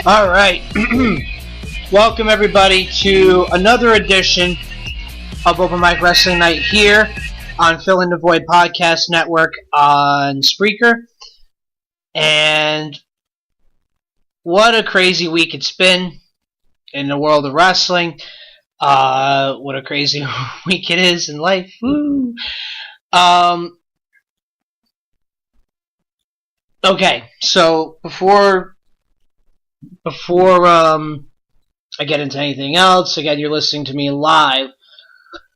All right. Welcome, everybody, to another edition of Open Mic Wrestling Night here on Filling the Void Podcast Network on Spreaker. And what a crazy week it's been in the world of wrestling. What a crazy week it is in life. Woo. Okay, so before I get into anything else, again, you're listening to me live,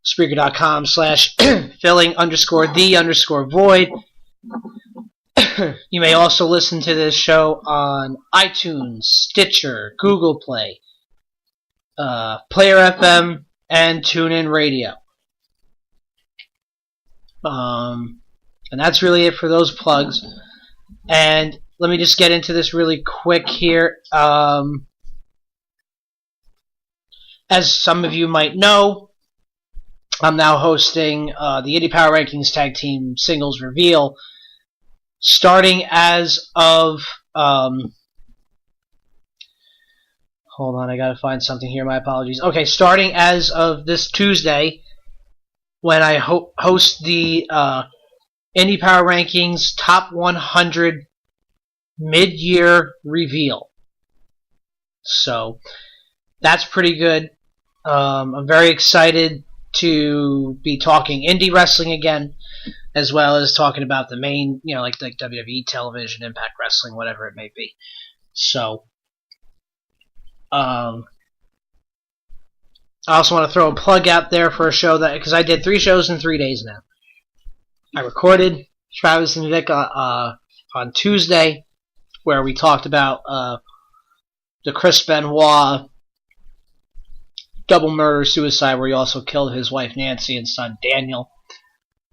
Spreaker.com/filling_the_void. You may also listen to this show on iTunes, Stitcher, Google Play, Player FM, and TuneIn Radio. And that's really it for those plugs. And let me just get into this really quick here. As some of you might know, I'm now hosting the Indy Power Rankings Tag Team Singles Reveal, starting as of... hold on, I gotta find something here, my apologies. Okay, starting as of this Tuesday, when I host the Indy Power Rankings Top 100 Mid-Year Reveal. So, that's pretty good. I'm very excited to be talking indie wrestling again, as well as talking about the main, like WWE television, Impact Wrestling, whatever it may be. So, I also want to throw a plug out there for a show because I did 3 shows in 3 days now. I recorded Travis and Vic on Tuesday, where we talked about the Chris Benoit double murder-suicide, where he also killed his wife Nancy and son Daniel.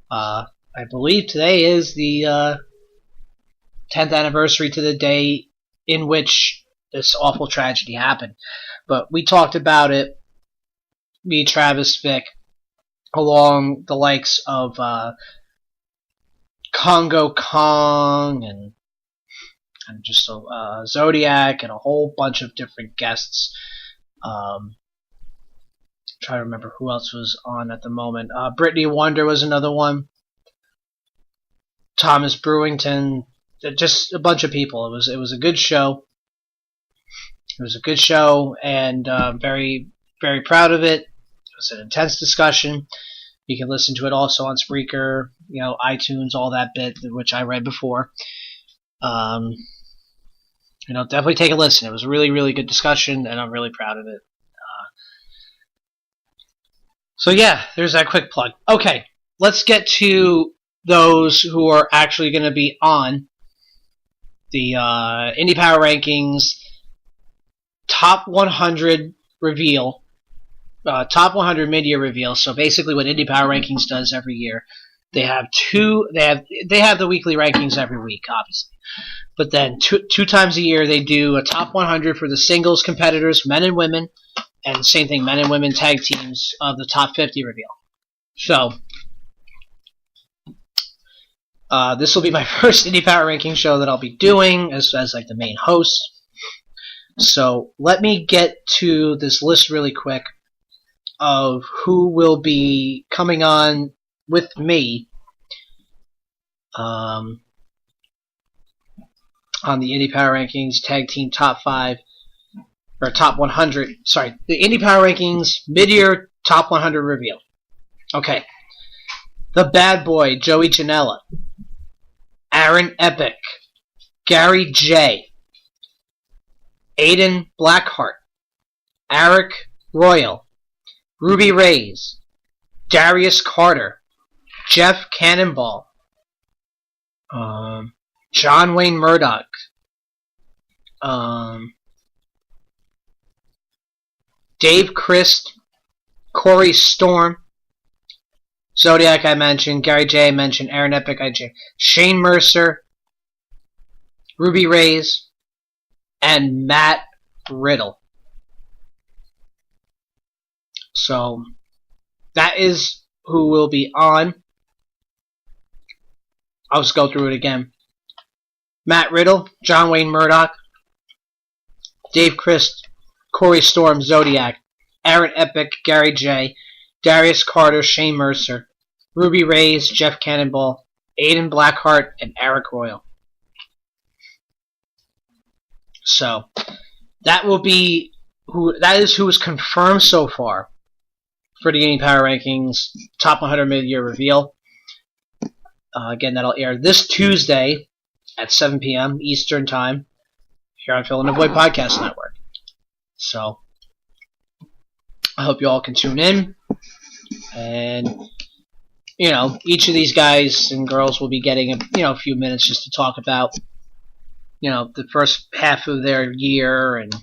I believe today is the 10th anniversary to the day in which this awful tragedy happened. But we talked about it, me, Travis, Vic, along the likes of Congo Kong and just Zodiac and a whole bunch of different guests. Trying to remember who else was on at the moment. Brittany Wonder was another one. Thomas Brewington, just a bunch of people. It was a good show. It was a good show, and very, very proud of it. It was an intense discussion. You can listen to it also on Spreaker, iTunes, all that bit, which I read before. Definitely take a listen. It was a really, really good discussion, and I'm really proud of it. So yeah, there's that quick plug. Okay, let's get to those who are actually going to be on the Indy Power Rankings Top 100 reveal. Top 100 mid-year reveal. So basically, what Indy Power Rankings does every year, they have the weekly rankings every week, obviously, but then two times a year they do a top 100 for the singles competitors, men and women, and same thing, men and women tag teams of the top 50 reveal. So this will be my first Indy Power Ranking show that I'll be doing as like the main host. So let me get to this list really quick of who will be coming on with me on the Indy Power Rankings Tag Team Top 5 or Top 100. Sorry, the Indy Power Rankings Mid-Year Top 100 reveal. Okay, the Bad Boy Joey Janela, Aaron Epic, Gary J, Aiden Blackheart, Eric Royal, Ruby Reyes, Darius Carter, Jeff Cannonball, John Wayne Murdoch, Dave Christ, Corey Storm, Zodiac I mentioned, Gary J I mentioned, Aaron Epic I mentioned, Shane Mercer, Ruby Reyes, and Matt Riddle. So that is who will be on. I'll just go through it again. Matt Riddle, John Wayne Murdoch, Dave Christ, Corey Storm, Zodiac, Aaron Epic, Gary J, Darius Carter, Shane Mercer, Ruby Reyes, Jeff Cannonball, Aiden Blackheart, and Eric Royal. So that will be that is who is confirmed so far for the Indy Power Rankings Top 100 Mid-Year Reveal. Again, that'll air this Tuesday at 7 p.m. Eastern Time here on Fill in the Void Podcast Network. So I hope you all can tune in. And, each of these guys and girls will be getting a few minutes just to talk about, the first half of their year. And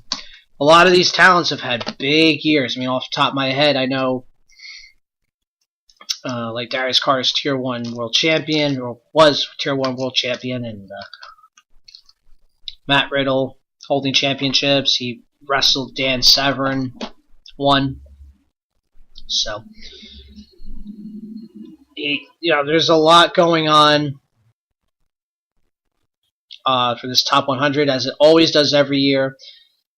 a lot of these talents have had big years. Off the top of my head, I know like Darius Carter's Tier 1 World Champion, or was Tier 1 World Champion, and Matt Riddle holding championships. He wrestled Dan Severn, won. So, there's a lot going on for this Top 100, as it always does every year.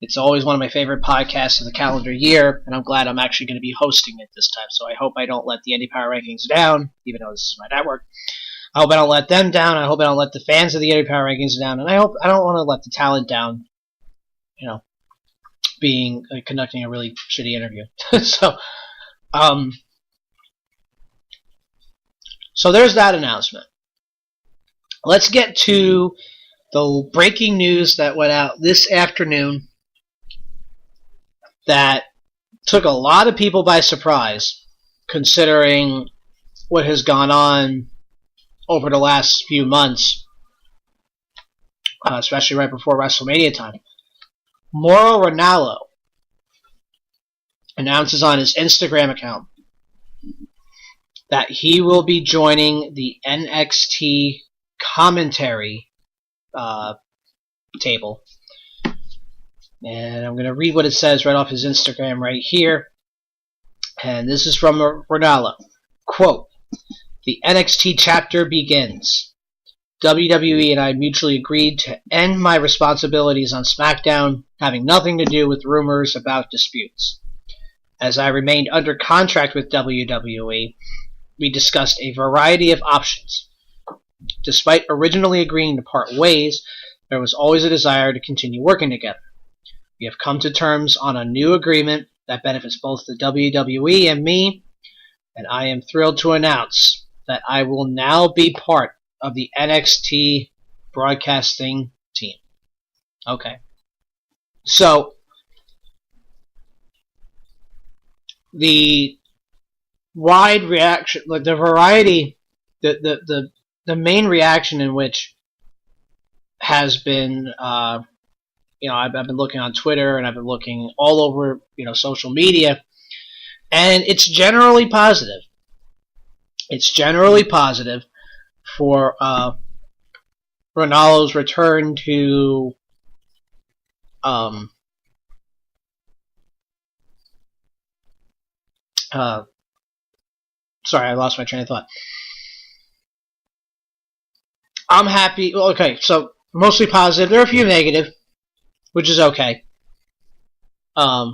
It's always one of my favorite podcasts of the calendar year, and I'm glad I'm actually going to be hosting it this time. So I hope I don't let the Indy Power Rankings down, even though this is my network. I hope I don't let them down. I hope I don't let the fans of the Indy Power Rankings down, and I hope I don't want to let the talent down. Conducting a really shitty interview. So there's that announcement. Let's get to the breaking news that went out this afternoon that took a lot of people by surprise, considering what has gone on over the last few months, especially right before WrestleMania time. Mauro Ranallo announces on his Instagram account that he will be joining the NXT commentary table. And I'm going to read what it says right off his Instagram right here. And this is from Ranallo. Quote, "The NXT chapter begins. WWE and I mutually agreed to end my responsibilities on SmackDown, having nothing to do with rumors about disputes. As I remained under contract with WWE, we discussed a variety of options. Despite originally agreeing to part ways, there was always a desire to continue working together. We have come to terms on a new agreement that benefits both the WWE and me, and I am thrilled to announce that I will now be part of the NXT broadcasting team. Okay. So, the wide reaction, like the variety, the main reaction in which has been, I've been looking on Twitter and I've been looking all over, social media, and it's generally positive. It's generally positive for Ranallo's return to sorry, I lost my train of thought. I'm happy. Well, okay, so mostly positive. There are a few negative, which is okay. But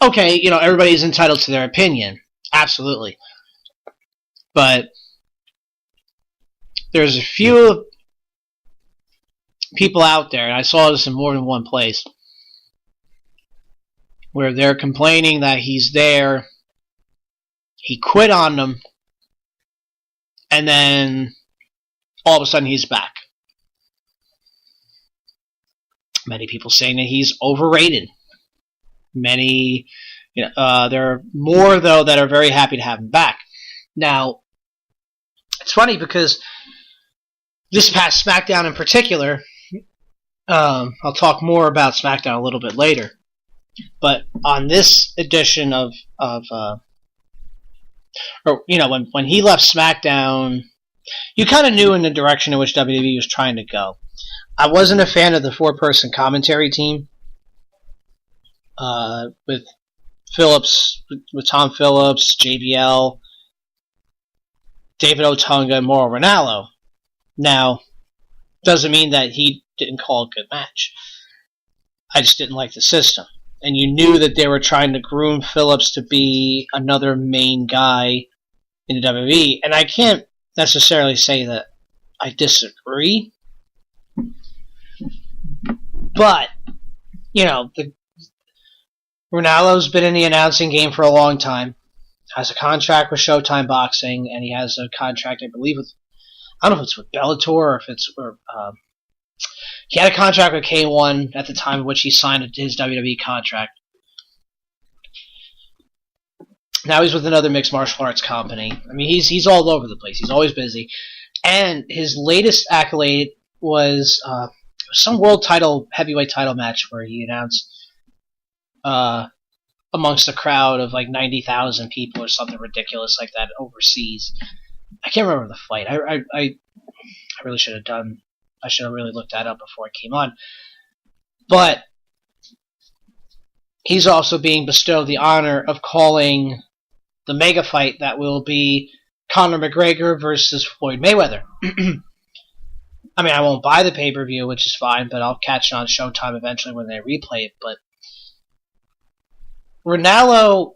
okay, everybody's entitled to their opinion, absolutely. But there's a few people out there, and I saw this in more than one place, where they're complaining that he's there, he quit on them, and then all of a sudden he's back. Many people saying that he's overrated. Many, there are more, though, that are very happy to have him back. Now, it's funny because this past SmackDown in particular, I'll talk more about SmackDown a little bit later, but on this edition when he left SmackDown, you kind of knew in the direction in which WWE was trying to go. I wasn't a fan of the 4-person commentary team with Tom Phillips, JBL, David Otunga, and Mauro Ranallo. Now, doesn't mean that he didn't call a good match. I just didn't like the system. And you knew that they were trying to groom Phillips to be another main guy in the WWE. And I can't necessarily say that I disagree. But, Ranallo's been in the announcing game for a long time. Has a contract with Showtime Boxing, and he has a contract, I believe, I don't know if it's with Bellator or if it's he had a contract with K1 at the time in which he signed his WWE contract. Now he's with another mixed martial arts company. I mean, he's all over the place. He's always busy. And his latest accolade was some world heavyweight title match where he announced amongst a crowd of like 90,000 people or something ridiculous like that overseas. I can't remember the fight. I really should have done. I should have really looked that up before I came on. But he's also being bestowed the honor of calling the mega fight that will be Conor McGregor versus Floyd Mayweather. I mean, I won't buy the pay-per-view, which is fine, but I'll catch it on Showtime eventually when they replay it. But Ranallo,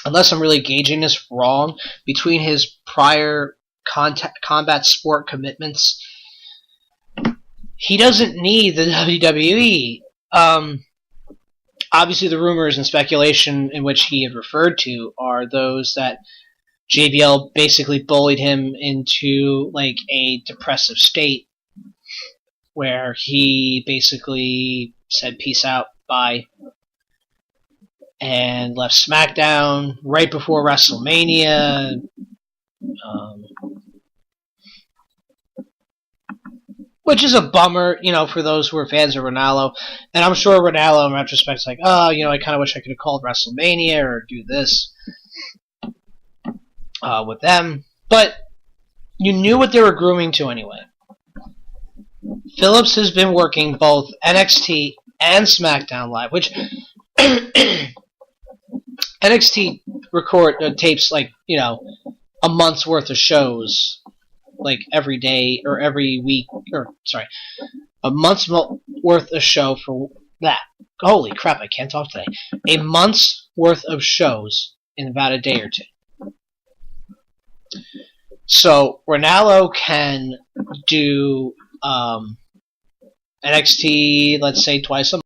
unless I'm really gauging this wrong, between his prior combat sport commitments, he doesn't need the WWE. Obviously, the rumors and speculation in which he had referred to are those that JBL basically bullied him into like a depressive state where he basically said peace out, bye, and left SmackDown right before WrestleMania. Which is a bummer, for those who are fans of Ranallo. And I'm sure Ranallo, in retrospect, is like, I kind of wish I could have called WrestleMania or do this with them. But you knew what they were grooming to anyway. Phillips has been working both NXT and SmackDown Live, which NXT tapes like, a month's worth of shows, like every day or every week, a month's worth of show for that. Holy crap, I can't talk today. A month's worth of shows in about a day or two. So Ranallo can do NXT, let's say twice a month.